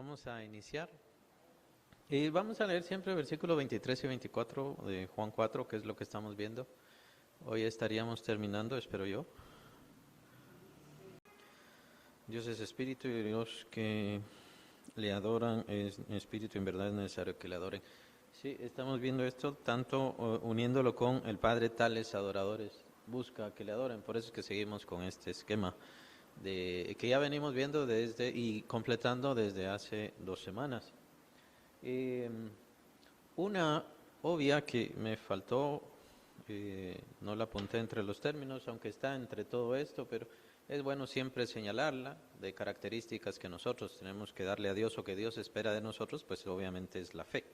Vamos a iniciar. Y vamos a leer siempre versículos 23 y 24 de Juan 4, que es lo que estamos viendo. Hoy estaríamos terminando, espero yo. Dios es espíritu y Dios que le adoran es espíritu, en verdad es necesario que le adoren. Sí, estamos viendo esto tanto uniéndolo con el Padre, tales adoradores busca que le adoren. Por eso es que seguimos con este esquema que ya venimos viendo y completando desde hace 2 semanas. Una obvia que me faltó, no la apunté entre los términos, aunque está entre todo esto, pero es bueno siempre señalarla, de características que nosotros tenemos que darle a Dios o que Dios espera de nosotros, pues obviamente es la fe.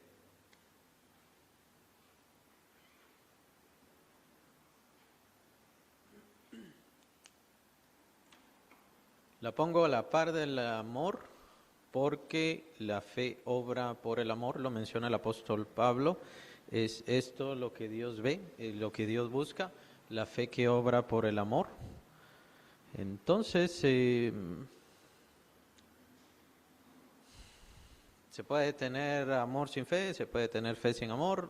La pongo a la par del amor porque la fe obra por el amor, lo menciona el apóstol Pablo. Es esto lo que Dios ve, lo que Dios busca, la fe que obra por el amor. Entonces, se puede tener amor sin fe, se puede tener fe sin amor.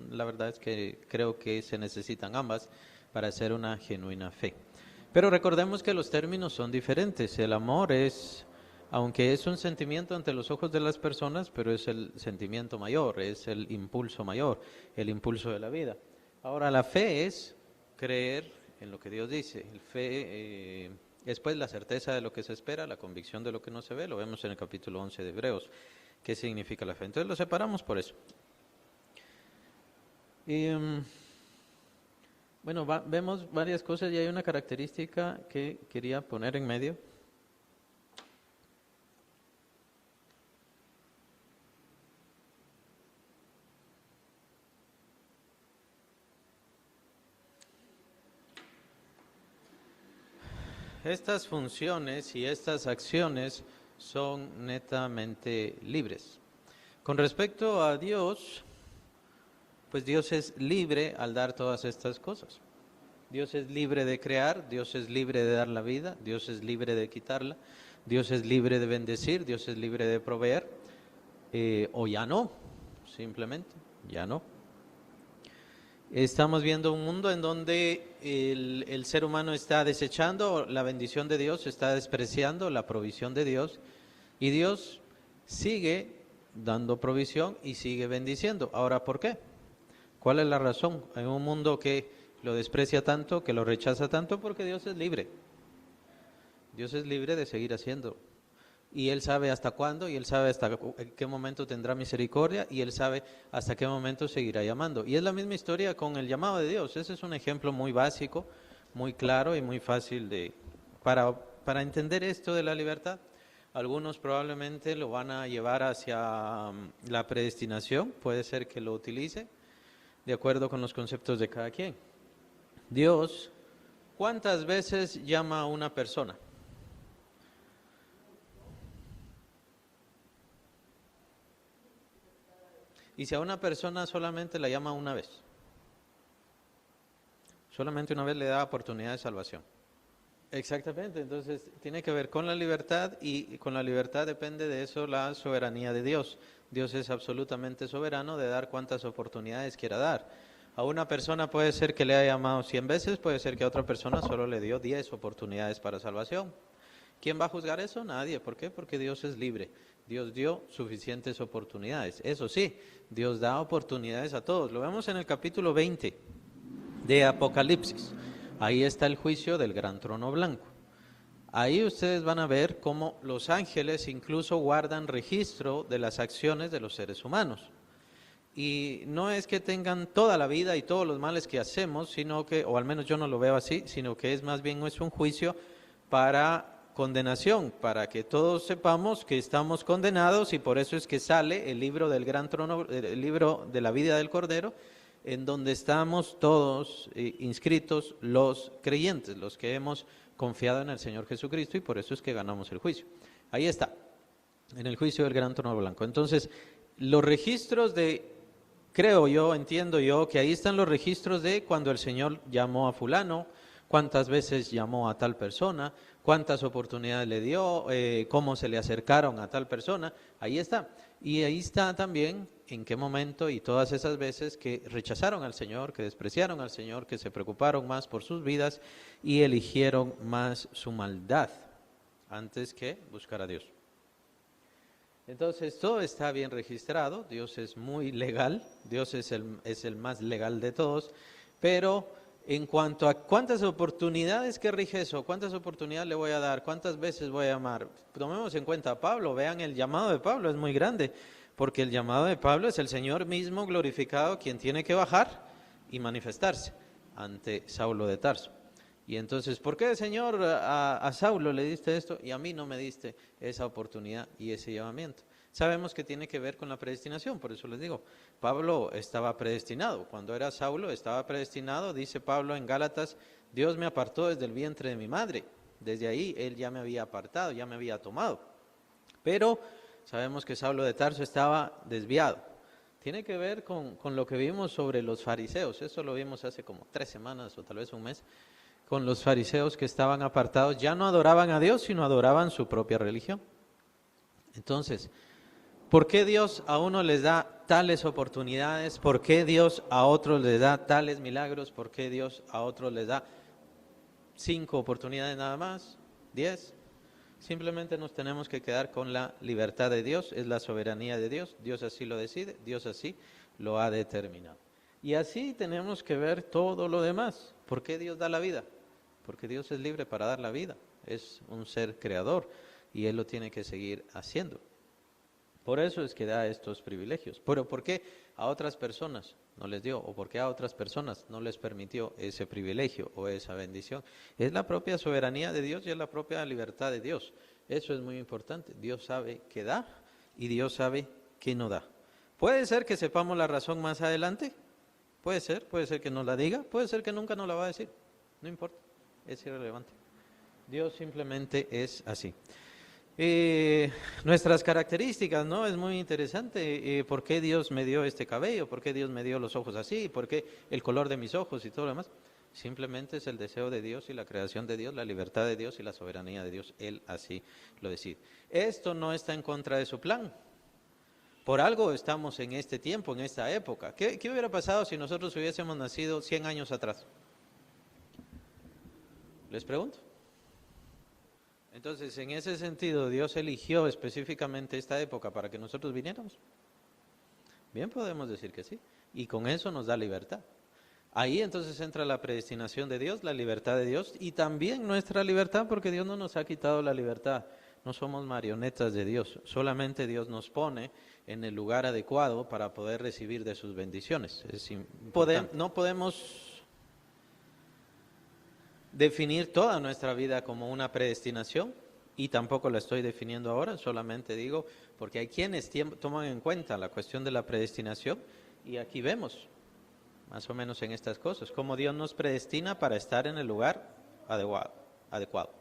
La verdad es que creo que se necesitan ambas para hacer una genuina fe. Pero recordemos que los términos son diferentes. El amor es, aunque es un sentimiento ante los ojos de las personas, pero es el sentimiento mayor, es el impulso mayor, el impulso de la vida. Ahora, la fe es creer en lo que Dios dice. El fe es pues la certeza de lo que se espera, la convicción de lo que no se ve. Lo vemos en el capítulo 11 de Hebreos. ¿Qué significa la fe? Entonces lo separamos por eso. Bueno, vemos varias cosas y hay una característica que quería poner en medio. Estas funciones y estas acciones son netamente libres. Con respecto a Dios, pues Dios es libre al dar todas estas cosas. Dios es libre de crear, Dios es libre de dar la vida, Dios es libre de quitarla, Dios es libre de bendecir, Dios es libre de proveer, o ya no, simplemente, ya no. Estamos viendo un mundo en donde el ser humano está desechando la bendición de Dios, está despreciando la provisión de Dios, y Dios sigue dando provisión y sigue bendiciendo. Ahora, ¿por qué? ¿Cuál es la razón? En un mundo que lo desprecia tanto, que lo rechaza tanto, porque Dios es libre. Dios es libre de seguir haciendo. Y Él sabe hasta cuándo, y Él sabe hasta qué momento tendrá misericordia, y Él sabe hasta qué momento seguirá llamando. Y es la misma historia con el llamado de Dios. Ese es un ejemplo muy básico, muy claro y muy fácil para entender esto de la libertad. Algunos probablemente lo van a llevar hacia la predestinación, puede ser que lo utilice, de acuerdo con los conceptos de cada quien. Dios, ¿cuántas veces llama a una persona? Y si a una persona solamente la llama una vez, solamente una vez le da oportunidad de salvación. Exactamente, entonces tiene que ver con la libertad y con la libertad depende de eso la soberanía de Dios. Dios es absolutamente soberano de dar cuantas oportunidades quiera dar. A una persona puede ser que le haya llamado 100 veces, puede ser que a otra persona solo le dio 10 oportunidades para salvación. ¿Quién va a juzgar eso? Nadie. ¿Por qué? Porque Dios es libre. Dios dio suficientes oportunidades. Eso sí, Dios da oportunidades a todos. Lo vemos en el capítulo 20 de Apocalipsis. Ahí está el juicio del gran trono blanco. Ahí ustedes van a ver cómo los ángeles incluso guardan registro de las acciones de los seres humanos. Y no es que tengan toda la vida y todos los males que hacemos, sino que, o al menos yo no lo veo así, sino que es más bien es un juicio para condenación, para que todos sepamos que estamos condenados y por eso es que sale el libro del gran trono, el libro de la vida del Cordero, en donde estamos todos inscritos los creyentes, los que hemos confiado en el Señor Jesucristo y por eso es que ganamos el juicio. Ahí está, en el juicio del gran trono blanco. Entonces, los registros entiendo yo, que ahí están los registros de cuando el Señor llamó a fulano, cuántas veces llamó a tal persona, cuántas oportunidades le dio, cómo se le acercaron a tal persona, ahí está. Y ahí está también en qué momento y todas esas veces que rechazaron al Señor, que despreciaron al Señor, que se preocuparon más por sus vidas y eligieron más su maldad antes que buscar a Dios. Entonces todo está bien registrado, Dios es muy legal, Dios es el más legal de todos, pero en cuanto a cuántas oportunidades que rige eso, cuántas oportunidades le voy a dar, cuántas veces voy a llamar, tomemos en cuenta a Pablo, vean el llamado de Pablo, es muy grande, porque el llamado de Pablo es el Señor mismo glorificado quien tiene que bajar y manifestarse ante Saulo de Tarso. Y entonces, ¿por qué, Señor, a Saulo le diste esto y a mí no me diste esa oportunidad y ese llamamiento? Sabemos que tiene que ver con la predestinación, por eso les digo, Pablo estaba predestinado. Cuando era Saulo estaba predestinado, dice Pablo en Gálatas, Dios me apartó desde el vientre de mi madre. Desde ahí Él ya me había apartado, ya me había tomado. Pero sabemos que Saulo de Tarso estaba desviado. Tiene que ver con lo que vimos sobre los fariseos, eso lo vimos hace como 3 semanas o tal vez un mes, con los fariseos que estaban apartados, ya no adoraban a Dios, sino adoraban su propia religión. Entonces, ¿por qué Dios a uno les da tales oportunidades? ¿Por qué Dios a otros les da tales milagros? ¿Por qué Dios a otros les da 5 oportunidades nada más? 10. Simplemente nos tenemos que quedar con la libertad de Dios, es la soberanía de Dios, Dios así lo decide, Dios así lo ha determinado. Y así tenemos que ver todo lo demás. ¿Por qué Dios da la vida? Porque Dios es libre para dar la vida, es un ser creador y Él lo tiene que seguir haciendo. Por eso es que da estos privilegios. Pero ¿por qué a otras personas no les dio? ¿O por qué a otras personas no les permitió ese privilegio o esa bendición? Es la propia soberanía de Dios y es la propia libertad de Dios. Eso es muy importante. Dios sabe qué da y Dios sabe qué no da. Puede ser que sepamos la razón más adelante. Puede ser que nos la diga, puede ser que nunca nos la va a decir. No importa, es irrelevante. Dios simplemente es así. Nuestras características, ¿no? Es muy interesante. ¿Por qué Dios me dio este cabello? ¿Por qué Dios me dio los ojos así? ¿Por qué el color de mis ojos y todo lo demás? Simplemente es el deseo de Dios y la creación de Dios, la libertad de Dios y la soberanía de Dios. Él así lo decide. Esto no está en contra de su plan. Por algo estamos en este tiempo, en esta época. ¿Qué hubiera pasado si nosotros hubiésemos nacido 100 años atrás? Les pregunto. Entonces, en ese sentido, Dios eligió específicamente esta época para que nosotros viniéramos. Bien, podemos decir que sí. Y con eso nos da libertad. Ahí entonces entra la predestinación de Dios, la libertad de Dios y también nuestra libertad, porque Dios no nos ha quitado la libertad. No somos marionetas de Dios, solamente Dios nos pone en el lugar adecuado para poder recibir de sus bendiciones. No podemos definir toda nuestra vida como una predestinación y tampoco la estoy definiendo ahora, solamente digo, porque hay quienes toman en cuenta la cuestión de la predestinación y aquí vemos, más o menos en estas cosas, cómo Dios nos predestina para estar en el lugar adecuado.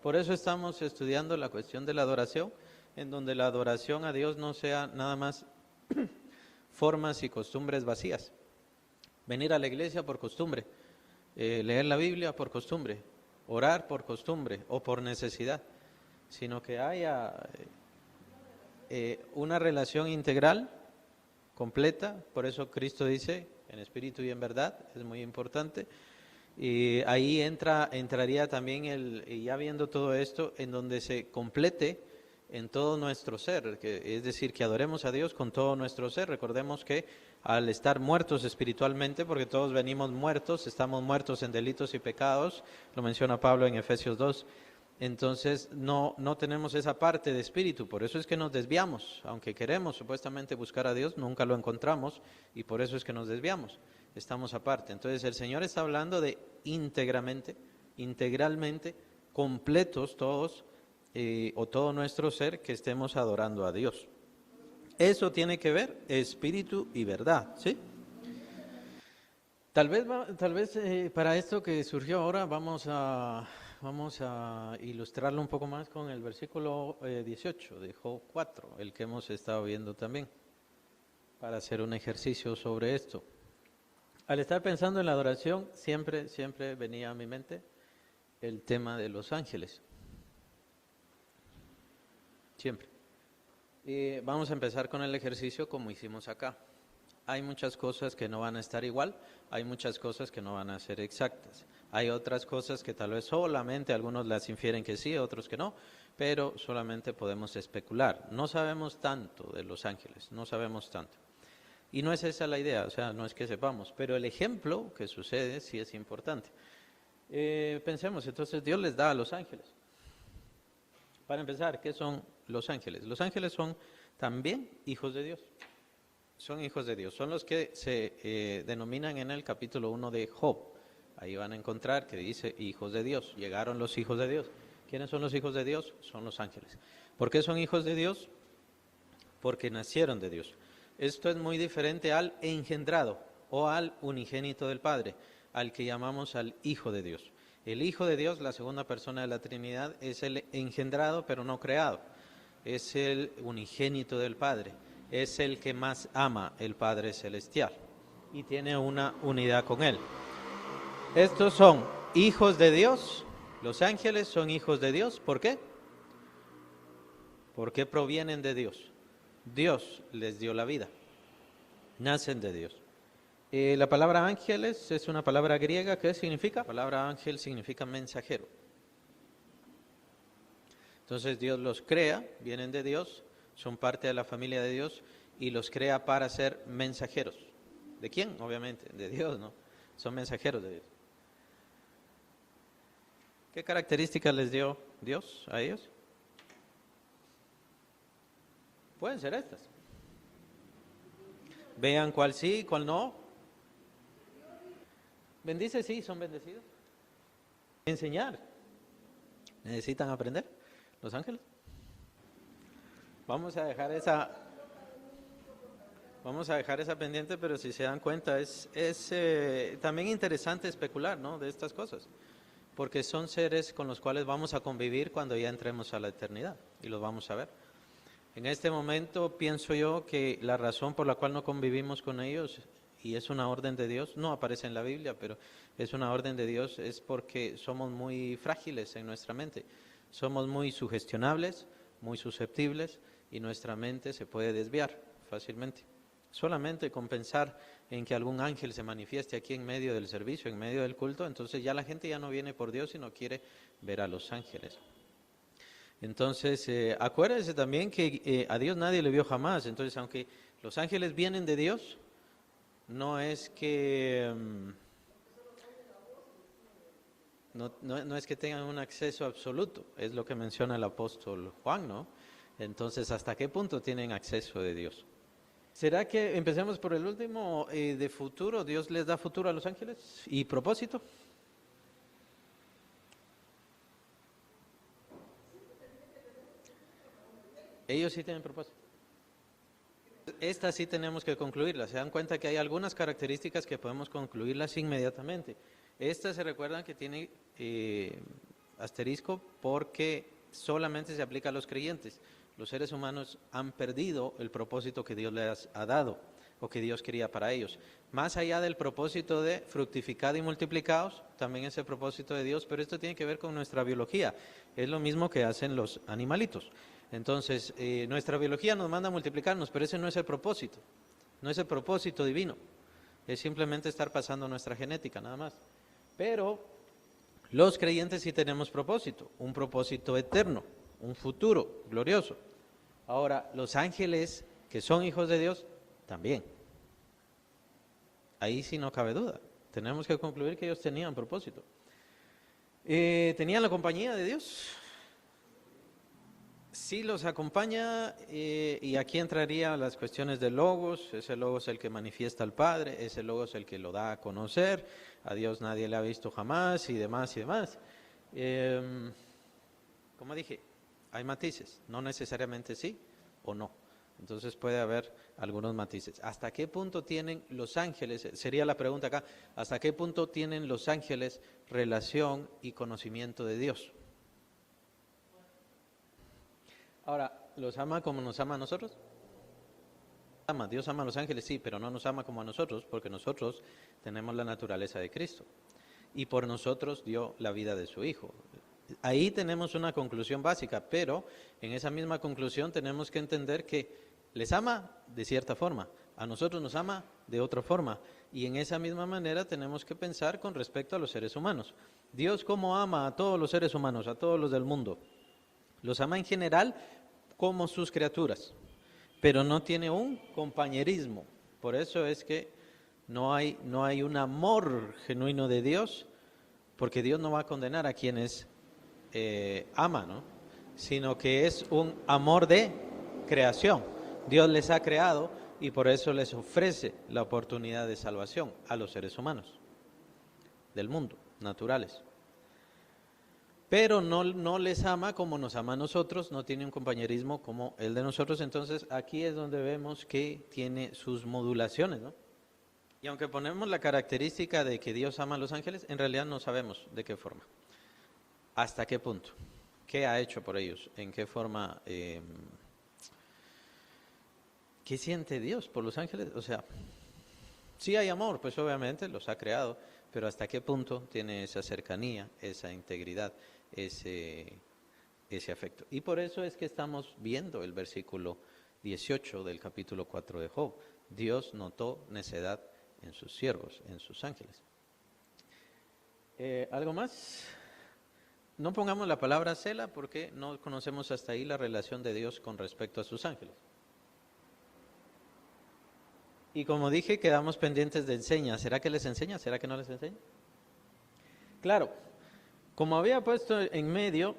Por eso estamos estudiando la cuestión de la adoración, en donde la adoración a Dios no sea nada más formas y costumbres vacías. Venir a la iglesia por costumbre, leer la Biblia por costumbre, orar por costumbre o por necesidad, sino que haya una relación integral, completa. Por eso Cristo dice, en espíritu y en verdad, es muy importante. Y ahí entraría también ya viendo todo esto, en donde se complete en todo nuestro ser, es decir, que adoremos a Dios con todo nuestro ser. Recordemos que al estar muertos espiritualmente, porque todos venimos muertos, estamos muertos en delitos y pecados, lo menciona Pablo en Efesios 2, entonces no tenemos esa parte de espíritu, por eso es que nos desviamos, aunque queremos supuestamente buscar a Dios, nunca lo encontramos y por eso es que nos desviamos, estamos aparte. Entonces el Señor está hablando de integralmente, completos todos, o todo nuestro ser, que estemos adorando a Dios. Eso tiene que ver espíritu y verdad, ¿sí? Tal vez para esto que surgió ahora vamos a ilustrarlo un poco más con el versículo 18 de Job 4, el que hemos estado viendo también, para hacer un ejercicio sobre esto. Al estar pensando en la adoración, siempre venía a mi mente el tema de los ángeles. Siempre. Y vamos a empezar con el ejercicio como hicimos acá. Hay muchas cosas que no van a estar igual, hay muchas cosas que no van a ser exactas. Hay otras cosas que tal vez solamente algunos las infieren que sí, otros que no, pero solamente podemos especular. No sabemos tanto de los ángeles, no sabemos tanto. Y no es esa la idea, o sea, no es que sepamos, pero el ejemplo que sucede sí es importante. Pensemos, entonces Dios les da a los ángeles. Para empezar, ¿qué son los ángeles? Los ángeles son también hijos de Dios. Son hijos de Dios. Son los que se denominan en el capítulo 1 de Job. Ahí van a encontrar que dice hijos de Dios. Llegaron los hijos de Dios. ¿Quiénes son los hijos de Dios? Son los ángeles. ¿Por qué son hijos de Dios? Porque nacieron de Dios. Esto es muy diferente al engendrado o al unigénito del Padre, al que llamamos al Hijo de Dios. El Hijo de Dios, la segunda persona de la Trinidad, es el engendrado pero no creado. Es el unigénito del Padre. Es el que más ama el Padre Celestial y tiene una unidad con Él. Estos son hijos de Dios. Los ángeles son hijos de Dios. ¿Por qué? Porque provienen de Dios. Dios les dio la vida. Nacen de Dios. La palabra ángeles es una palabra griega. ¿Qué significa? La palabra ángel significa mensajero. Entonces Dios los crea, vienen de Dios, son parte de la familia de Dios y los crea para ser mensajeros. ¿De quién? Obviamente, de Dios, ¿no? Son mensajeros de Dios. ¿Qué características les dio Dios a ellos? Pueden ser estas. Vean cuál sí, cuál no. Bendice, sí, son bendecidos. Enseñar. Necesitan aprender los ángeles. Vamos a dejar esa pendiente, pero si se dan cuenta es también interesante especular, ¿no?, de estas cosas, porque son seres con los cuales vamos a convivir cuando ya entremos a la eternidad y los vamos a ver. En este momento pienso yo que la razón por la cual no convivimos con ellos, y es una orden de Dios, no aparece en la Biblia, pero es una orden de Dios, es porque somos muy frágiles en nuestra mente, somos muy sugestionables, muy susceptibles, y nuestra mente se puede desviar fácilmente. Solamente con pensar en que algún ángel se manifieste aquí en medio del servicio, en medio del culto, entonces ya la gente ya no viene por Dios, sino quiere ver a los ángeles. Entonces, acuérdense también que a Dios nadie le vio jamás. Entonces, aunque los ángeles vienen de Dios, no es que no es que tengan un acceso absoluto, es lo que menciona el apóstol Juan, ¿no? Entonces, ¿hasta qué punto tienen acceso de Dios? ¿Será que empecemos por el último, de futuro? ¿Dios les da futuro a los ángeles y propósito? Ellos sí tienen propósito. Estas sí tenemos que concluirlas. Se dan cuenta que hay algunas características que podemos concluirlas inmediatamente. Estas se recuerdan que tiene asterisco porque solamente se aplica a los creyentes. Los seres humanos han perdido el propósito que Dios les ha dado o que Dios quería para ellos. Más allá del propósito de fructificad y multiplicaos, también es el propósito de Dios, pero esto tiene que ver con nuestra biología. Es lo mismo que hacen los animalitos. Entonces, nuestra biología nos manda a multiplicarnos, pero ese no es el propósito, no es el propósito divino, es simplemente estar pasando nuestra genética, nada más. Pero los creyentes sí tenemos propósito, un propósito eterno, un futuro glorioso. Ahora, los ángeles que son hijos de Dios, también. Ahí sí no cabe duda, tenemos que concluir que ellos tenían propósito. ¿Tenían la compañía de Dios? Sí los acompaña, y aquí entrarían las cuestiones del Logos. Ese Logos es el que manifiesta al Padre, ese Logos es el que lo da a conocer, a Dios nadie le ha visto jamás y demás y demás. Como dije, hay matices, no necesariamente sí o no, entonces puede haber algunos matices. ¿Hasta qué punto tienen los ángeles, sería la pregunta acá, hasta qué punto tienen los ángeles relación y conocimiento de Dios? Ahora, ¿los ama como nos ama a nosotros? ama. Dios ama a los ángeles, sí, pero no nos ama como a nosotros, porque nosotros tenemos la naturaleza de Cristo. Y por nosotros dio la vida de su Hijo. Ahí tenemos una conclusión básica, pero en esa misma conclusión tenemos que entender que les ama de cierta forma, a nosotros nos ama de otra forma, y en esa misma manera tenemos que pensar con respecto a los seres humanos. Dios, ¿cómo ama a todos los seres humanos, a todos los del mundo? Los ama en general como sus criaturas, pero no tiene un compañerismo. Por eso es que no hay un amor genuino de Dios, porque Dios no va a condenar a quienes ama, ¿no? Sino que es un amor de creación. Dios les ha creado y por eso les ofrece la oportunidad de salvación a los seres humanos del mundo, naturales. Pero no les ama como nos ama a nosotros, no tiene un compañerismo como el de nosotros. Entonces aquí es donde vemos que tiene sus modulaciones, ¿no? Y aunque ponemos la característica de que Dios ama a los ángeles, en realidad no sabemos de qué forma, hasta qué punto, qué ha hecho por ellos, en qué forma, qué siente Dios por los ángeles. O sea, sí hay amor, pues obviamente los ha creado, pero hasta qué punto tiene esa cercanía, esa integridad, ese afecto. Y por eso es que estamos viendo el versículo 18 del capítulo 4 de Job. Dios notó necedad en sus siervos, en sus ángeles. ¿Algo más? No pongamos la palabra cela porque no conocemos hasta ahí la relación de Dios con respecto a sus ángeles. Y como dije, quedamos pendientes de enseña. ¿Será que les enseña? ¿Será que no les enseña? Claro, como había puesto en medio,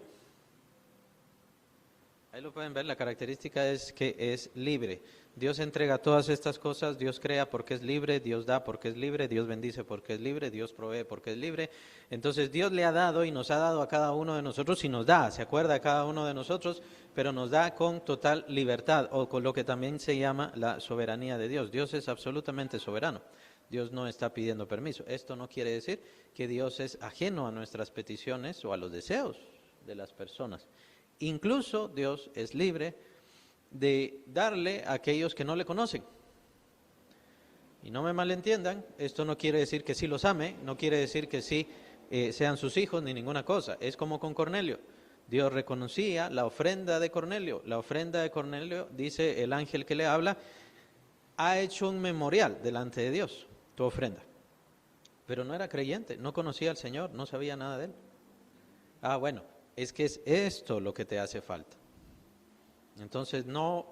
ahí lo pueden ver, la característica es que es libre. Dios entrega todas estas cosas, Dios crea porque es libre, Dios da porque es libre, Dios bendice porque es libre, Dios provee porque es libre. Entonces Dios le ha dado y nos ha dado a cada uno de nosotros y nos da, se acuerda a cada uno de nosotros, pero nos da con total libertad o con lo que también se llama la soberanía de Dios. Dios es absolutamente soberano. Dios no está pidiendo permiso. Esto no quiere decir que Dios es ajeno a nuestras peticiones o a los deseos de las personas. Incluso Dios es libre de darle a aquellos que no le conocen. Y no me malentiendan, esto no quiere decir que sí los ame, no quiere decir que sí sean sus hijos ni ninguna cosa. Es como con Cornelio. Dios reconocía la ofrenda de Cornelio. La ofrenda de Cornelio, dice el ángel que le habla, ha hecho un memorial delante de Dios, tu ofrenda. Pero no era creyente, no conocía al Señor, no sabía nada de Él. Ah, bueno, es que es esto lo que te hace falta. Entonces no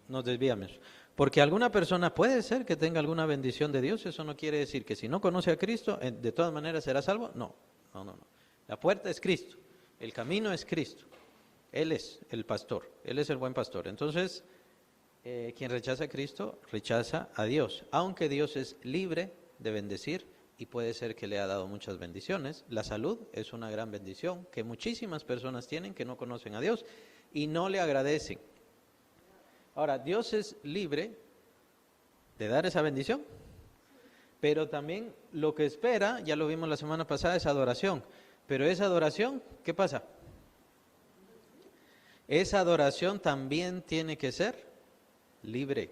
nos desviamos. Porque alguna persona puede ser que tenga alguna bendición de Dios, eso no quiere decir que si no conoce a Cristo, de todas maneras será salvo. No. La puerta es Cristo, el camino es Cristo. Él es el pastor, Él es el buen pastor. Entonces, quien rechaza a Cristo, rechaza a Dios. Aunque Dios es libre de bendecir y puede ser que le ha dado muchas bendiciones. La salud es una gran bendición que muchísimas personas tienen que no conocen a Dios y no le agradecen. Ahora, Dios es libre de dar esa bendición, pero también lo que espera, ya lo vimos la semana pasada, es adoración. Pero esa adoración, ¿qué pasa? Esa adoración también tiene que ser libre.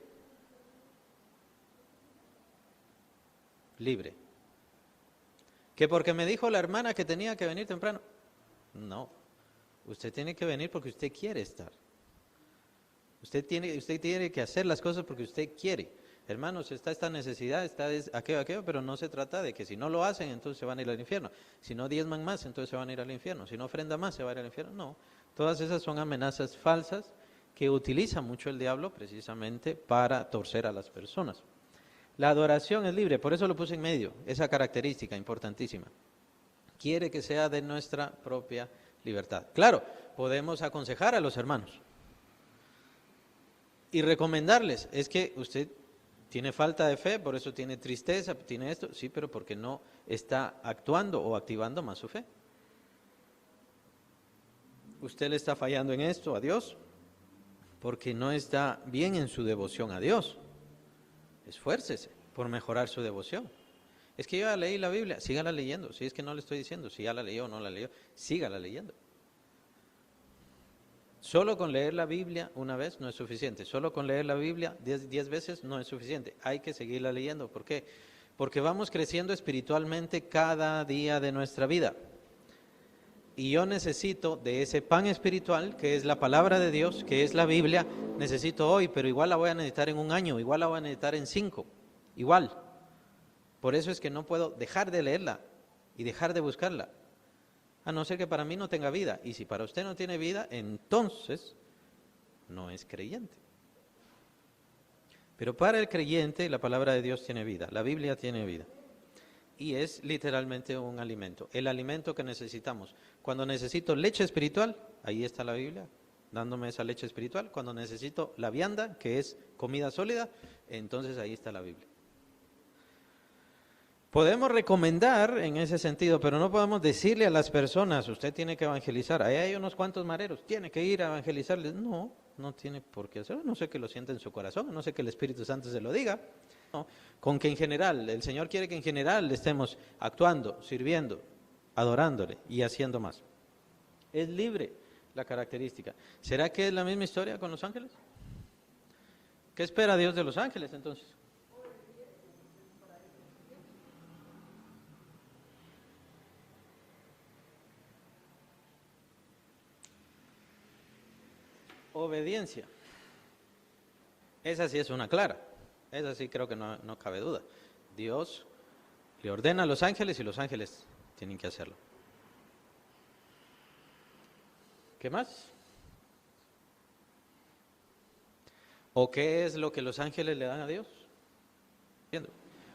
Libre. ¿Que porque me dijo la hermana que tenía que venir temprano? No. Usted tiene que venir porque usted quiere estar. Usted tiene que hacer las cosas porque usted quiere. Hermanos, está esta necesidad, está aquello, pero no se trata de que si no lo hacen, entonces se van a ir al infierno. Si no diezman más, entonces se van a ir al infierno. Si no ofrendan más, se van a ir al infierno. No, todas esas son amenazas falsas que utiliza mucho el diablo precisamente para torcer a las personas. La adoración es libre, por eso lo puse en medio, esa característica importantísima. Quiere que sea de nuestra propia libertad. Claro, podemos aconsejar a los hermanos y recomendarles, es que usted tiene falta de fe, por eso tiene tristeza, tiene esto, sí, pero porque no está actuando o activando más su fe. Usted le está fallando en esto a Dios, porque no está bien en su devoción a Dios. Esfuércese por mejorar su devoción. Es que yo ya leí la Biblia, sígala leyendo. Si es que no le estoy diciendo si ya la leyó o no la leyó, sígala leyendo. Solo con leer la Biblia una vez no es suficiente. Solo con leer la Biblia 10 veces no es suficiente. Hay que seguirla leyendo. ¿Por qué? Porque vamos creciendo espiritualmente cada día de nuestra vida. Y yo necesito de ese pan espiritual, que es la palabra de Dios, que es la Biblia, necesito hoy, pero igual la voy a necesitar en un año, igual la voy a necesitar en 5, igual. Por eso es que no puedo dejar de leerla y dejar de buscarla. A no ser que para mí no tenga vida. Y si para usted no tiene vida, entonces no es creyente. Pero para el creyente la palabra de Dios tiene vida, la Biblia tiene vida. Y es literalmente un alimento, el alimento que necesitamos. Cuando necesito leche espiritual, ahí está la Biblia, dándome esa leche espiritual. Cuando necesito la vianda, que es comida sólida, entonces ahí está la Biblia. Podemos recomendar en ese sentido, pero no podemos decirle a las personas, usted tiene que evangelizar. Ahí hay unos cuantos mareros, tiene que ir a evangelizarles. No, no tiene por qué hacerlo. No sé que lo sienta en su corazón, no sé que el Espíritu Santo se lo diga. No, con que en general, el Señor quiere que en general estemos actuando, sirviendo, adorándole y haciendo más. Es libre la característica. ¿Será que es la misma historia con los ángeles? ¿Qué espera Dios de los ángeles entonces? Obediencia. Esa sí es una clara. Esa sí creo que no cabe duda. Dios le ordena a los ángeles y los ángeles tienen que hacerlo. ¿Qué más? ¿O qué es lo que los ángeles le dan a Dios?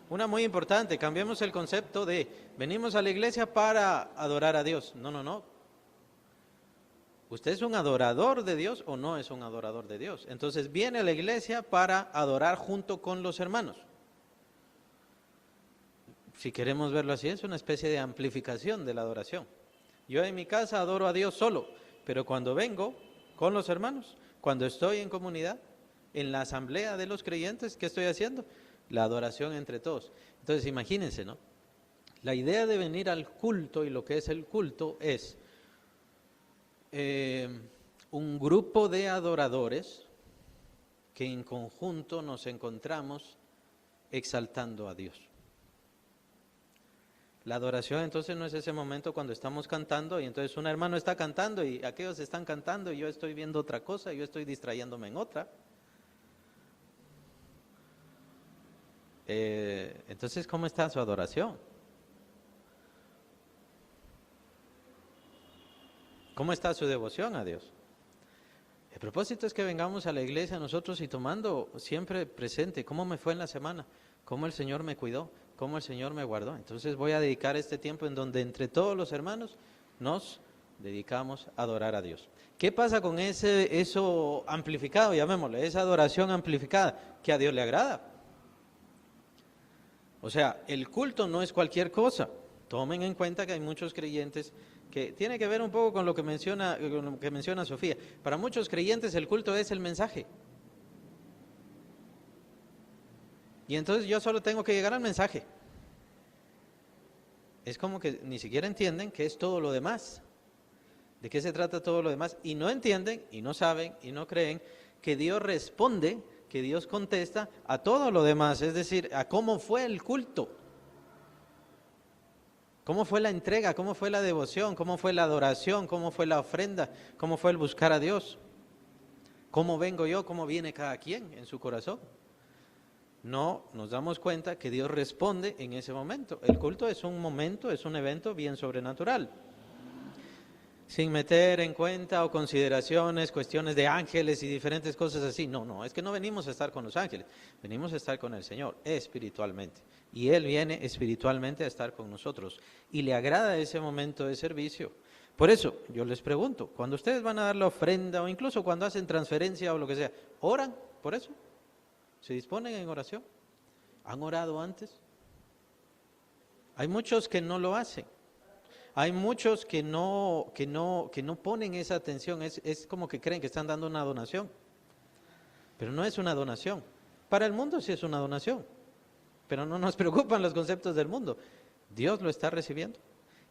Una muy importante, cambiemos el concepto de venimos a la iglesia para adorar a Dios. No, no, no. ¿Usted es un adorador de Dios o no es un adorador de Dios? Entonces viene a la iglesia para adorar junto con los hermanos. Si queremos verlo así, es una especie de amplificación de la adoración. Yo en mi casa adoro a Dios solo, pero cuando vengo con los hermanos, cuando estoy en comunidad, en la asamblea de los creyentes, ¿qué estoy haciendo? La adoración entre todos. Entonces imagínense, ¿no? La idea de venir al culto y lo que es el culto es un grupo de adoradores que en conjunto nos encontramos exaltando a Dios. La adoración entonces no es ese momento cuando estamos cantando y entonces un hermano está cantando y aquellos están cantando y yo estoy viendo otra cosa, yo estoy distrayéndome en otra. Entonces, ¿cómo está su adoración? ¿Cómo está su devoción a Dios? El propósito es que vengamos a la iglesia nosotros y tomando siempre presente cómo me fue en la semana, cómo el Señor me cuidó, cómo el Señor me guardó. Entonces voy a dedicar este tiempo en donde entre todos los hermanos nos dedicamos a adorar a Dios. ¿Qué pasa con eso amplificado, llamémosle, esa adoración amplificada que a Dios le agrada? O sea, el culto no es cualquier cosa. Tomen en cuenta que hay muchos creyentes que tiene que ver un poco con lo que menciona Sofía. Para muchos creyentes el culto es el mensaje. Y entonces yo solo tengo que llegar al mensaje. Es como que ni siquiera entienden qué es todo lo demás. ¿De qué se trata todo lo demás? Y no entienden, y no saben, y no creen que Dios responde, que Dios contesta a todo lo demás. Es decir, a cómo fue el culto. ¿Cómo fue la entrega? ¿Cómo fue la devoción? ¿Cómo fue la adoración? ¿Cómo fue la ofrenda? ¿Cómo fue el buscar a Dios? ¿Cómo vengo yo? ¿Cómo viene cada quien en su corazón? No nos damos cuenta que Dios responde en ese momento. El culto es un momento, es un evento bien sobrenatural. Sin meter en cuenta o consideraciones, cuestiones de ángeles y diferentes cosas así. No, es que no venimos a estar con los ángeles, venimos a estar con el Señor espiritualmente. Y Él viene espiritualmente a estar con nosotros. Y le agrada ese momento de servicio. Por eso, yo les pregunto, cuando ustedes van a dar la ofrenda o incluso cuando hacen transferencia o lo que sea, ¿oran por eso? ¿Se disponen en oración? ¿Han orado antes? Hay muchos que no lo hacen. Hay muchos que no ponen esa atención, es como que creen que están dando una donación, pero no es una donación. Para el mundo sí es una donación, pero no nos preocupan los conceptos del mundo. Dios lo está recibiendo.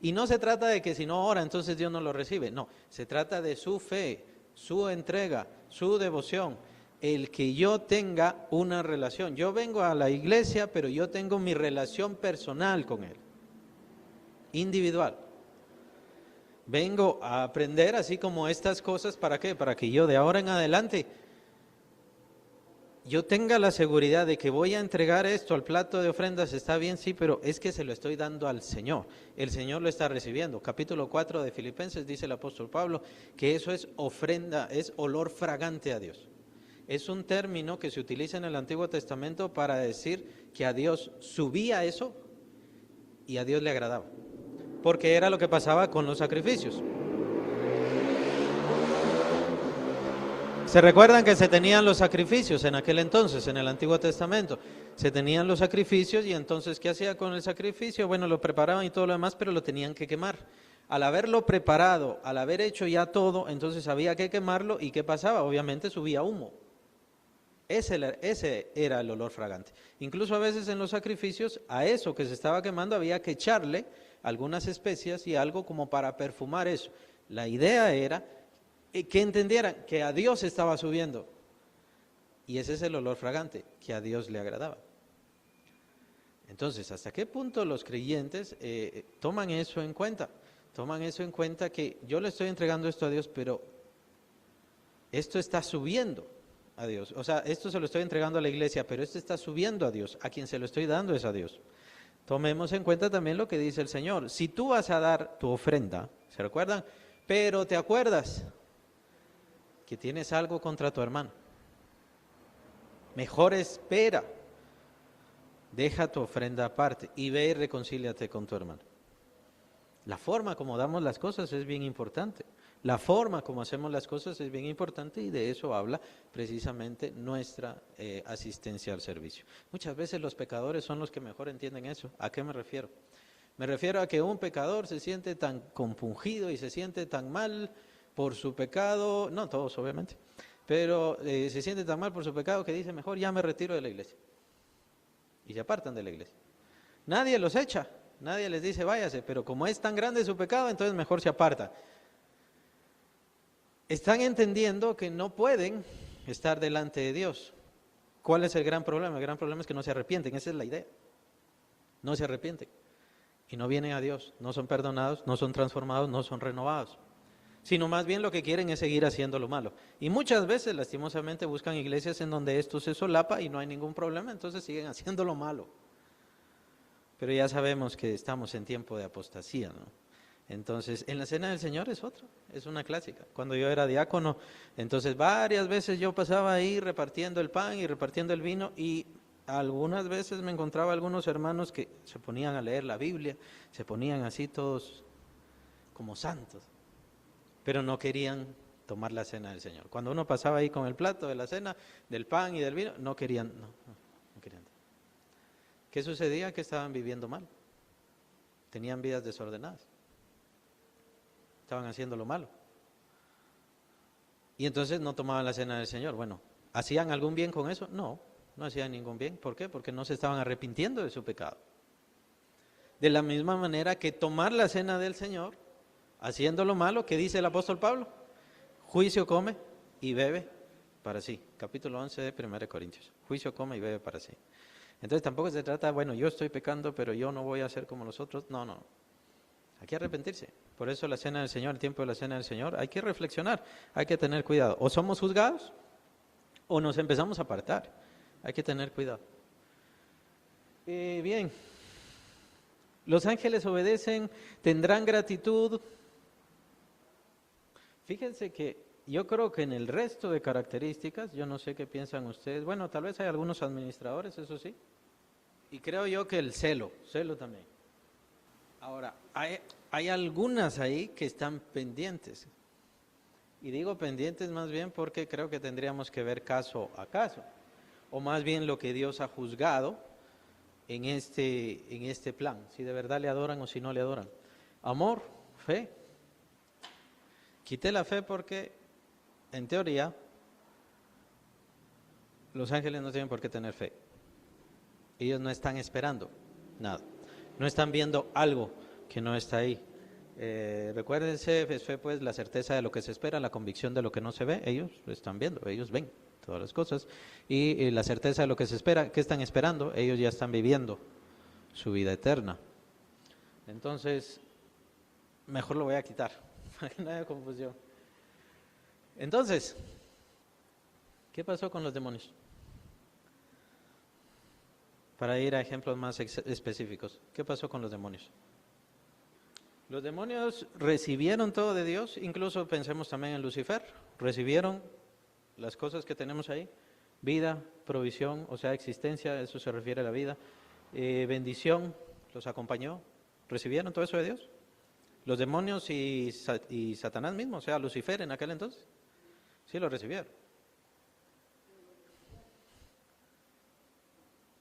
Y no se trata de que si no ora, entonces Dios no lo recibe. No, se trata de su fe, su entrega, su devoción, el que yo tenga una relación. Yo vengo a la iglesia, pero yo tengo mi relación personal con Él, individual. Vengo a aprender así como estas cosas, ¿para qué? Para que yo de ahora en adelante yo tenga la seguridad de que voy a entregar esto al plato de ofrendas, está bien, sí, pero es que se lo estoy dando al Señor. El Señor lo está recibiendo. Capítulo 4 de Filipenses dice el apóstol Pablo que eso es ofrenda, es olor fragante a Dios. Es un término que se utiliza en el Antiguo Testamento para decir que a Dios subía eso y a Dios le agradaba. Porque era lo que pasaba con los sacrificios. ¿Se recuerdan que se tenían los sacrificios en aquel entonces, en el Antiguo Testamento? Se tenían los sacrificios y entonces, ¿qué hacía con el sacrificio? Bueno, lo preparaban y todo lo demás, pero lo tenían que quemar. Al haberlo preparado, al haber hecho ya todo, entonces había que quemarlo y ¿qué pasaba? Obviamente subía humo. Ese era el olor fragante. Incluso a veces en los sacrificios, a eso que se estaba quemando había que echarle algunas especias y algo como para perfumar eso. La idea era que entendieran que a Dios estaba subiendo. Y ese es el olor fragante, que a Dios le agradaba. Entonces, ¿hasta qué punto los creyentes toman eso en cuenta? Toman eso en cuenta que yo le estoy entregando esto a Dios, pero esto está subiendo a Dios. O sea, esto se lo estoy entregando a la iglesia, pero esto está subiendo a Dios. A quien se lo estoy dando es a Dios. Tomemos en cuenta también lo que dice el Señor. Si tú vas a dar tu ofrenda, ¿se recuerdan? Pero te acuerdas que tienes algo contra tu hermano, mejor espera, deja tu ofrenda aparte y ve y reconcíliate con tu hermano. La forma como damos las cosas es bien importante. La forma como hacemos las cosas es bien importante y de eso habla precisamente nuestra asistencia al servicio. Muchas veces los pecadores son los que mejor entienden eso. ¿A qué me refiero? Me refiero a que un pecador se siente tan compungido y se siente tan mal por su pecado, no todos obviamente, pero se siente tan mal por su pecado que dice, mejor ya me retiro de la iglesia. Y se apartan de la iglesia. Nadie los echa, nadie les dice váyase, pero como es tan grande su pecado, entonces mejor se aparta. Están entendiendo que no pueden estar delante de Dios. ¿Cuál es el gran problema? El gran problema es que no se arrepienten, esa es la idea. No se arrepienten y no vienen a Dios, no son perdonados, no son transformados, no son renovados, sino más bien lo que quieren es seguir haciendo lo malo. Y muchas veces, lastimosamente, buscan iglesias en donde esto se solapa y no hay ningún problema, entonces siguen haciendo lo malo. Pero ya sabemos que estamos en tiempo de apostasía, ¿no? Entonces, en la Cena del Señor es otra, es una clásica. Cuando yo era diácono, entonces varias veces yo pasaba ahí repartiendo el pan y repartiendo el vino y algunas veces me encontraba algunos hermanos que se ponían a leer la Biblia, se ponían así todos como santos, pero no querían tomar la cena del Señor. Cuando uno pasaba ahí con el plato de la cena, del pan y del vino, no querían. ¿Qué sucedía? Que estaban viviendo mal, tenían vidas desordenadas, estaban haciendo lo malo. Y entonces no tomaban la cena del Señor. Bueno, ¿hacían algún bien con eso? No, no hacían ningún bien. ¿Por qué? Porque no se estaban arrepintiendo de su pecado. De la misma manera que tomar la cena del Señor, haciendo lo malo, ¿qué dice el apóstol Pablo? Juicio come y bebe para sí. Capítulo 11 de 1 Corintios. Juicio come y bebe para sí. Entonces tampoco se trata, bueno, yo estoy pecando, pero yo no voy a hacer como los otros. No, no. Hay que arrepentirse. Por eso la cena del Señor, el tiempo de la cena del Señor, hay que reflexionar, hay que tener cuidado. O somos juzgados o nos empezamos a apartar. Hay que tener cuidado. Bien. Los ángeles obedecen, tendrán gratitud. Fíjense que yo creo que en el resto de características, yo no sé qué piensan ustedes, bueno, tal vez hay algunos administradores, eso sí, y creo yo que el celo también. Ahora, hay algunas ahí que están pendientes, y digo pendientes más bien porque creo que tendríamos que ver caso a caso, o más bien lo que Dios ha juzgado en este plan, si de verdad le adoran o si no le adoran. Amor, fe. Quité la fe porque, en teoría, los ángeles no tienen por qué tener fe. Ellos no están esperando nada. No están viendo algo que no está ahí. Recuérdense, es fe pues la certeza de lo que se espera, la convicción de lo que no se ve. Ellos lo están viendo, ellos ven todas las cosas. Y la certeza de lo que se espera, ¿qué están esperando? Ellos ya están viviendo su vida eterna. Entonces, mejor lo voy a quitar, para que no haya confusión. Entonces, ¿qué pasó con los demonios? Para ir a ejemplos más específicos, ¿qué pasó con los demonios? Los demonios recibieron todo de Dios, incluso pensemos también en Lucifer, recibieron las cosas que tenemos ahí, vida, provisión, o sea, existencia, eso se refiere a la vida, bendición, los acompañó, recibieron todo eso de Dios. Los demonios y Satanás mismo, o sea, Lucifer en aquel entonces, sí lo recibieron.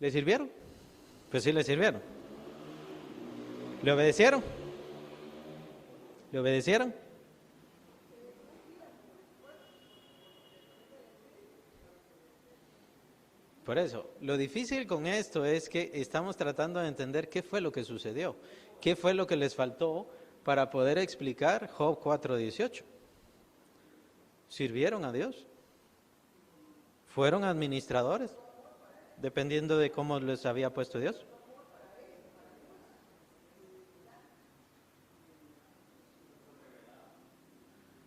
¿Le sirvieron? Pues sí le sirvieron. ¿Le obedecieron? ¿Le obedecieron? Por eso, lo difícil con esto es que estamos tratando de entender qué fue lo que sucedió, qué fue lo que les faltó para poder explicar Job 4:18. ¿Sirvieron a Dios? ¿Fueron administradores? Dependiendo de cómo les había puesto Dios.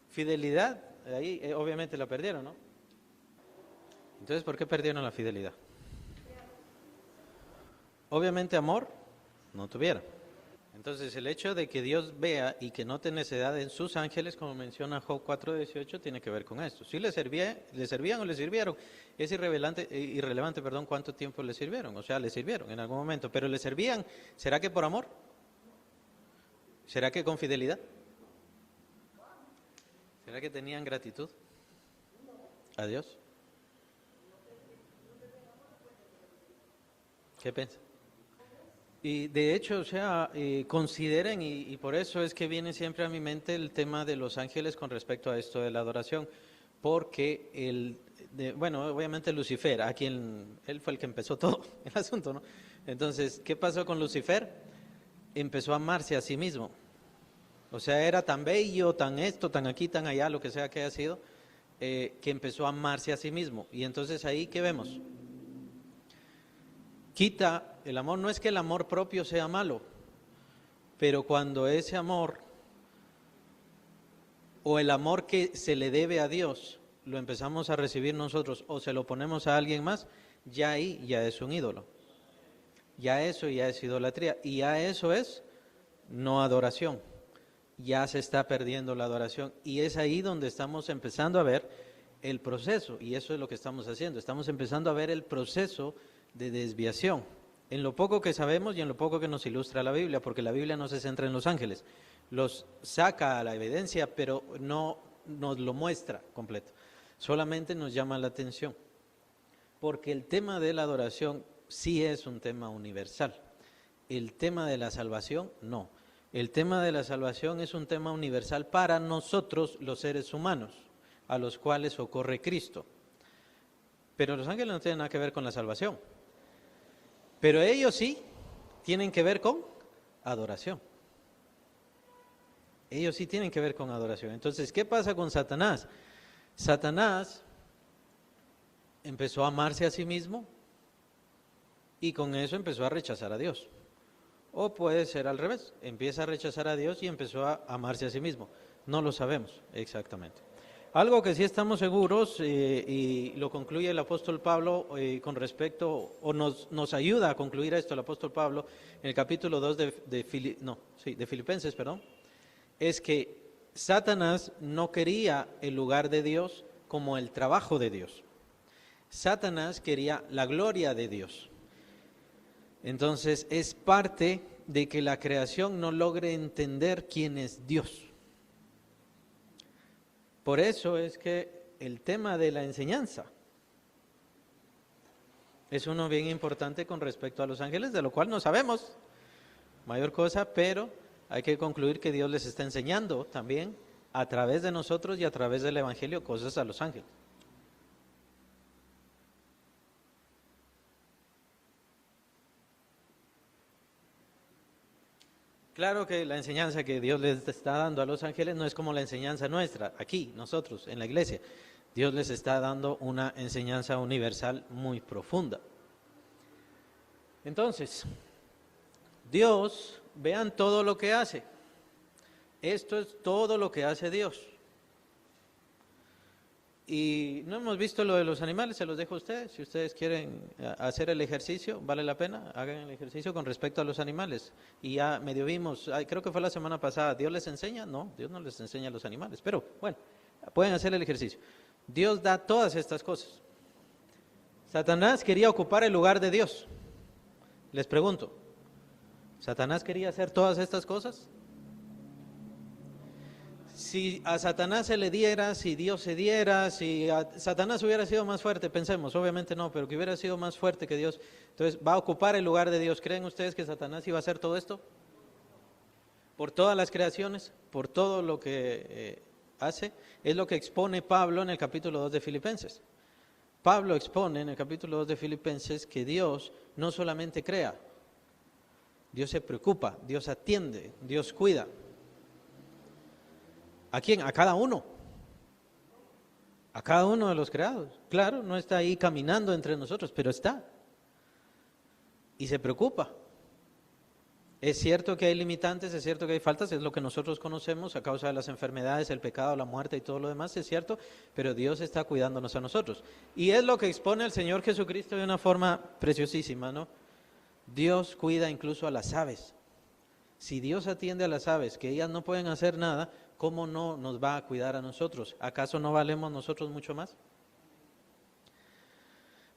Fidelidad, ahí obviamente la perdieron, ¿no? Entonces, ¿por qué perdieron la fidelidad? Obviamente amor no tuvieron. Entonces, el hecho de que Dios vea y que note necedad en sus ángeles, como menciona Job 4:18, tiene que ver con esto. Si le servían o le sirvieron, es irrelevante, cuánto tiempo le sirvieron. O sea, le sirvieron en algún momento, pero le servían, ¿será que por amor? ¿Será que con fidelidad? ¿Será que tenían gratitud a Dios? ¿Qué piensa? Y de hecho, o sea, consideren, y por eso es que viene siempre a mi mente el tema de los ángeles con respecto a esto de la adoración, porque bueno, obviamente Lucifer, a quien él fue el que empezó todo el asunto, ¿no? Entonces, ¿qué pasó con Lucifer? Empezó a amarse a sí mismo. O sea, era tan bello, tan esto, tan aquí, tan allá, lo que sea que haya sido, que empezó a amarse a sí mismo. Y entonces ahí, ¿qué vemos? Quita el amor, no es que el amor propio sea malo, pero cuando ese amor o el amor que se le debe a Dios lo empezamos a recibir nosotros o se lo ponemos a alguien más, ya ahí ya es un ídolo. Ya eso ya es idolatría y ya eso es no adoración. Ya se está perdiendo la adoración y es ahí donde estamos empezando a ver el proceso y eso es lo que estamos haciendo. Estamos empezando a ver el proceso de desviación, en lo poco que sabemos y en lo poco que nos ilustra la Biblia, porque la Biblia no se centra en los ángeles, los saca a la evidencia, pero no nos lo muestra completo, solamente nos llama la atención, porque el tema de la adoración sí es un tema universal, el tema de la salvación no, el tema de la salvación es un tema universal para nosotros los seres humanos, a los cuales socorre Cristo, pero los ángeles no tienen nada que ver con la salvación. Pero ellos sí tienen que ver con adoración. Ellos sí tienen que ver con adoración. Entonces, ¿qué pasa con Satanás? Satanás empezó a amarse a sí mismo y con eso empezó a rechazar a Dios. O puede ser al revés, empieza a rechazar a Dios y empezó a amarse a sí mismo. No lo sabemos exactamente. Algo que sí estamos seguros, y lo concluye el apóstol Pablo con respecto, o nos ayuda a concluir esto el apóstol Pablo en el capítulo 2 de Filipenses, es que Satanás no quería el lugar de Dios como el trabajo de Dios. Satanás quería la gloria de Dios. Entonces es parte de que la creación no logre entender quién es Dios. Por eso es que el tema de la enseñanza es uno bien importante con respecto a los ángeles, de lo cual no sabemos mayor cosa, pero hay que concluir que Dios les está enseñando también a través de nosotros y a través del Evangelio cosas a los ángeles. Claro que la enseñanza que Dios les está dando a los ángeles no es como la enseñanza nuestra, aquí, nosotros, en la iglesia. Dios les está dando una enseñanza universal muy profunda. Entonces, Dios, vean todo lo que hace. Esto es todo lo que hace Dios. Y no hemos visto lo de los animales, se los dejo a ustedes. Si ustedes quieren hacer el ejercicio, vale la pena, hagan el ejercicio con respecto a los animales. Y ya medio vimos, creo que fue la semana pasada, ¿Dios les enseña? No, Dios no les enseña a los animales, pero bueno, pueden hacer el ejercicio. Dios da todas estas cosas. Satanás quería ocupar el lugar de Dios. Les pregunto, ¿Satanás quería hacer todas estas cosas? Si a Satanás se le diera, si Dios se diera, si Satanás hubiera sido más fuerte, pensemos, obviamente no, pero que hubiera sido más fuerte que Dios, entonces va a ocupar el lugar de Dios. ¿Creen ustedes que Satanás iba a hacer todo esto? Por todas las creaciones, por todo lo que hace, es lo que expone Pablo en el capítulo 2 de Filipenses. Pablo expone en el capítulo 2 de Filipenses que Dios no solamente crea, Dios se preocupa, Dios atiende, Dios cuida. ¿A quién? A cada uno. A cada uno de los creados. Claro, no está ahí caminando entre nosotros, pero está. Y se preocupa. Es cierto que hay limitantes, es cierto que hay faltas, es lo que nosotros conocemos a causa de las enfermedades, el pecado, la muerte y todo lo demás, es cierto, pero Dios está cuidándonos a nosotros. Y es lo que expone el Señor Jesucristo de una forma preciosísima, ¿no? Dios cuida incluso a las aves. Si Dios atiende a las aves, que ellas no pueden hacer nada, ¿cómo no nos va a cuidar a nosotros? ¿Acaso no valemos nosotros mucho más?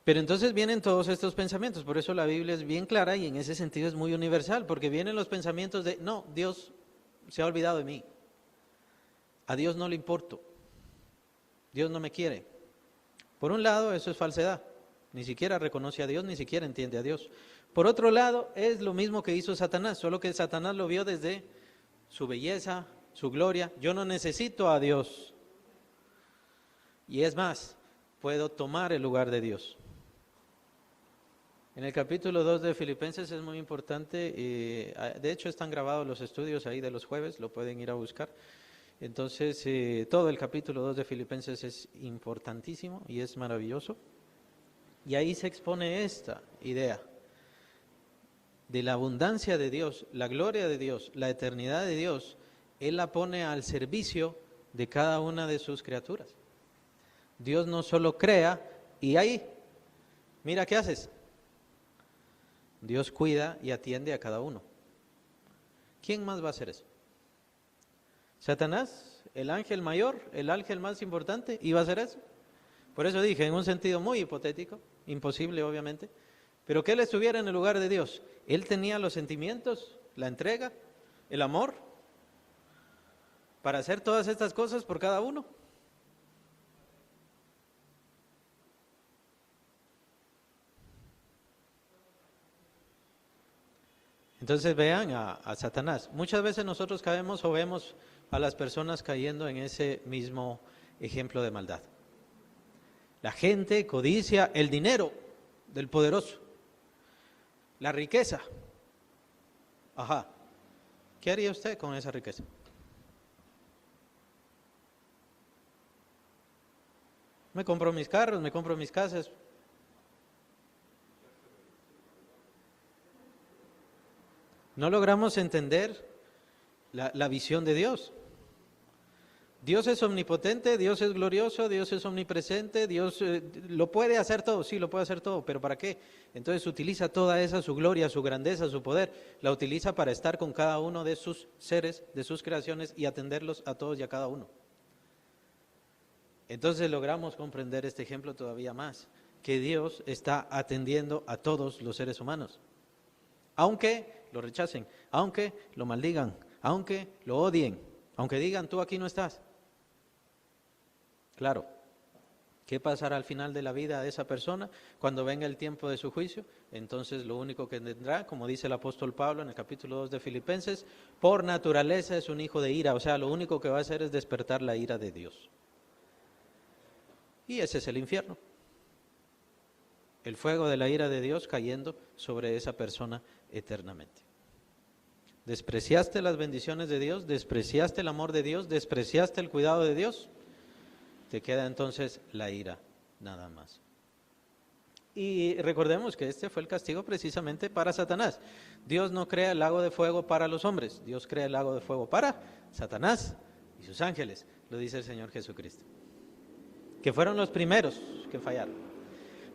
Pero entonces vienen todos estos pensamientos, por eso la Biblia es bien clara y en ese sentido es muy universal, porque vienen los pensamientos de, no, Dios se ha olvidado de mí, a Dios no le importo, Dios no me quiere. Por un lado, eso es falsedad, ni siquiera reconoce a Dios, ni siquiera entiende a Dios. Por otro lado, es lo mismo que hizo Satanás, solo que Satanás lo vio desde su belleza, su gloria. Yo no necesito a Dios. Y es más, puedo tomar el lugar de Dios. En el capítulo 2 de Filipenses es muy importante, de hecho están grabados los estudios ahí de los jueves, lo pueden ir a buscar. Entonces, todo el capítulo 2 de Filipenses es importantísimo y es maravilloso. Y ahí se expone esta idea de la abundancia de Dios, la gloria de Dios, la eternidad de Dios. Él la pone al servicio de cada una de sus criaturas. Dios no solo crea y ahí, mira qué haces. Dios cuida y atiende a cada uno. ¿Quién más va a hacer eso? ¿Satanás, el ángel mayor, el ángel más importante, iba a hacer eso? Por eso dije, en un sentido muy hipotético, imposible obviamente, pero que él estuviera en el lugar de Dios. Él tenía los sentimientos, la entrega, el amor, para hacer todas estas cosas por cada uno. Entonces vean a Satanás. Muchas veces nosotros caemos o vemos a las personas cayendo en ese mismo ejemplo de maldad. La gente codicia el dinero del poderoso, la riqueza. Ajá. ¿Qué haría usted con esa riqueza? Me compro mis carros, me compro mis casas. No logramos entender la visión de Dios. Dios es omnipotente, Dios es glorioso, Dios es omnipresente, Dios lo puede hacer todo, sí, lo puede hacer todo, pero ¿para qué? Entonces utiliza toda esa, su gloria, su grandeza, su poder, la utiliza para estar con cada uno de sus seres, de sus creaciones y atenderlos a todos y a cada uno. Entonces logramos comprender este ejemplo todavía más, que Dios está atendiendo a todos los seres humanos, aunque lo rechacen, aunque lo maldigan, aunque lo odien, aunque digan tú aquí no estás. Claro, ¿qué pasará al final de la vida de esa persona cuando venga el tiempo de su juicio? Entonces lo único que tendrá, como dice el apóstol Pablo en el capítulo 2 de Filipenses, por naturaleza es un hijo de ira, o sea, lo único que va a hacer es despertar la ira de Dios. Y ese es el infierno. El fuego de la ira de Dios cayendo sobre esa persona eternamente. despreciaste las bendiciones de Dios, despreciaste el amor de Dios, despreciaste el cuidado de Dios, te queda entonces la ira, nada más. Y recordemos que este fue el castigo precisamente para Satanás. Dios no crea el lago de fuego para los hombres, Dios crea el lago de fuego para Satanás y sus ángeles, lo dice el Señor Jesucristo, que fueron los primeros que fallaron.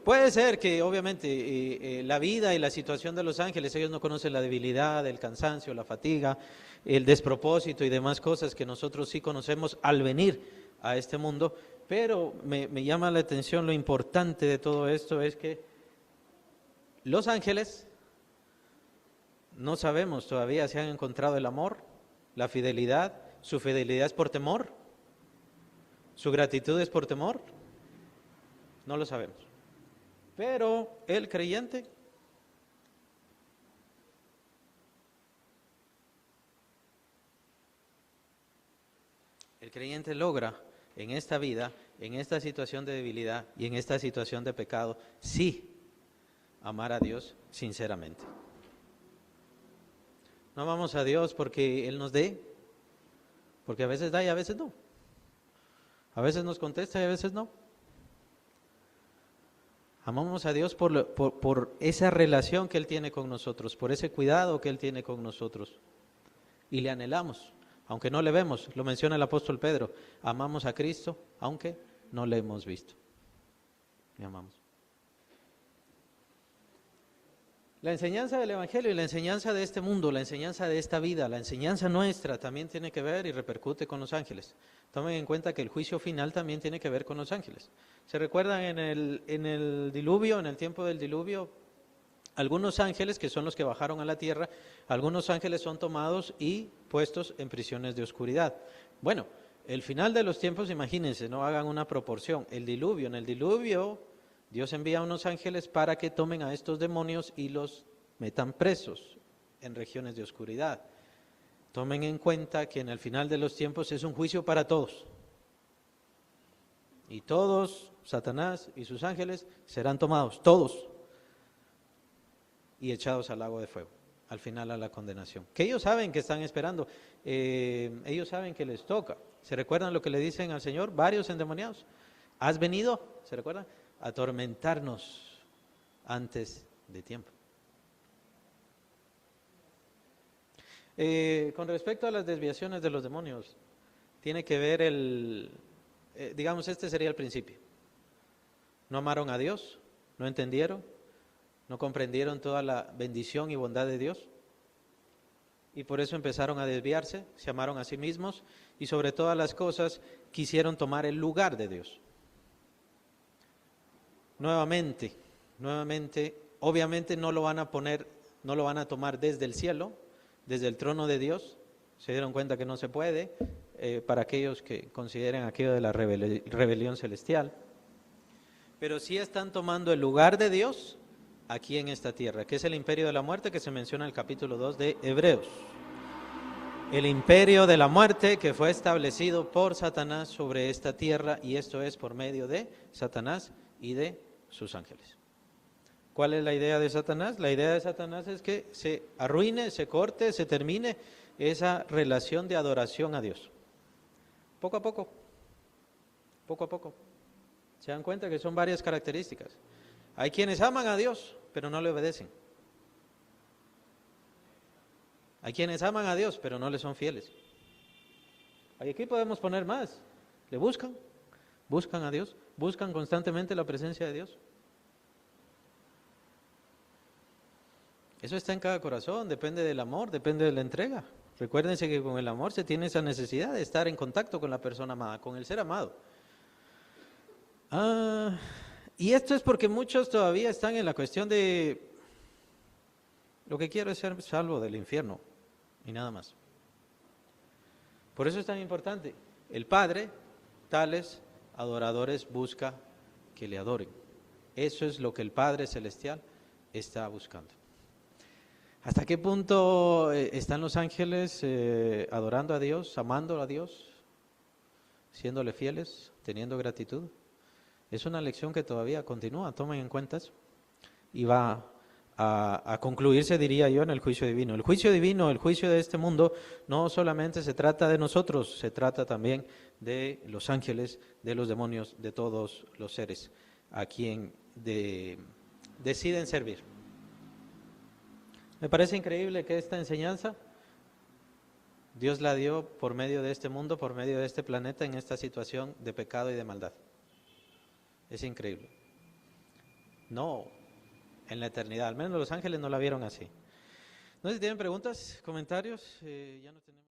Puede ser que obviamente la vida y la situación de los ángeles, ellos no conocen la debilidad, el cansancio, la fatiga, el despropósito y demás cosas que nosotros sí conocemos al venir a este mundo, pero me llama la atención lo importante de todo esto es que los ángeles no sabemos todavía si han encontrado el amor, la fidelidad, su fidelidad es por temor, su gratitud es por temor, no lo sabemos. Pero el creyente logra en esta vida, en esta situación de debilidad y en esta situación de pecado, sí, amar a Dios sinceramente. No amamos a Dios porque Él nos dé, porque a veces da y a veces no. A veces nos contesta y a veces no. Amamos a Dios por esa relación que Él tiene con nosotros, por ese cuidado que Él tiene con nosotros. Y le anhelamos, aunque no le vemos, lo menciona el apóstol Pedro, amamos a Cristo, aunque no le hemos visto. Le amamos. La enseñanza del Evangelio y la enseñanza de este mundo, la enseñanza de esta vida, la enseñanza nuestra también tiene que ver y repercute con los ángeles. Tomen en cuenta que el juicio final también tiene que ver con los ángeles. ¿Se recuerdan en el diluvio, en el tiempo del diluvio? Algunos ángeles, que son los que bajaron a la tierra, algunos ángeles son tomados y puestos en prisiones de oscuridad. Bueno, el final de los tiempos, imagínense, no hagan una proporción. En el diluvio, Dios envía a unos ángeles para que tomen a estos demonios y los metan presos en regiones de oscuridad. Tomen en cuenta que en el final de los tiempos es un juicio para todos. Y todos, Satanás y sus ángeles, serán tomados, todos, y echados al lago de fuego, al final a la condenación. Que ellos saben que están esperando, ellos saben que les toca. ¿Se recuerdan lo que le dicen al Señor? Varios endemoniados. ¿Has venido? ¿Se recuerdan? A atormentarnos antes de tiempo. Con respecto a las desviaciones de los demonios, tiene que ver digamos, este sería el principio. No amaron a Dios, no entendieron, no comprendieron toda la bendición y bondad de Dios, y por eso empezaron a desviarse, se amaron a sí mismos, y sobre todas las cosas quisieron tomar el lugar de Dios. Nuevamente, obviamente no lo van a tomar desde el cielo, desde el trono de Dios. Se dieron cuenta que no se puede, para aquellos que consideren aquello de la rebelión celestial. Pero sí están tomando el lugar de Dios aquí en esta tierra, que es el imperio de la muerte que se menciona en el capítulo 2 de Hebreos. El imperio de la muerte que fue establecido por Satanás sobre esta tierra, y esto es por medio de Satanás y de sus ángeles. ¿Cuál es la idea de Satanás? La idea de Satanás es que se arruine, se corte, se termine esa relación de adoración a Dios. Poco a poco. Se dan cuenta que son varias características. Hay quienes aman a Dios, pero no le obedecen. Hay quienes aman a Dios, pero no le son fieles. Aquí podemos poner más. Le buscan a Dios, buscan constantemente la presencia de Dios. Eso está en cada corazón, depende del amor, depende de la entrega. Recuérdense que con el amor se tiene esa necesidad de estar en contacto con la persona amada, con el ser amado. Y esto es porque muchos todavía están en la cuestión de lo que quiero es ser salvo del infierno y nada más. Por eso es tan importante. El Padre, tales adoradores, busca que le adoren. Eso es lo que el Padre Celestial está buscando. ¿Hasta qué punto están los ángeles adorando a Dios, amando a Dios, siéndole fieles, teniendo gratitud? Es una lección que todavía continúa, tomen en cuenta eso, y va a concluirse, diría yo, en el juicio divino. El juicio divino, el juicio de este mundo, no solamente se trata de nosotros, se trata también de los ángeles, de los demonios, de todos los seres a quien deciden servir. Me parece increíble que esta enseñanza Dios la dio por medio de este mundo, por medio de este planeta, en esta situación de pecado y de maldad. Es increíble. No en la eternidad, al menos los ángeles no la vieron así. No sé si tienen preguntas, comentarios, ya no tenemos...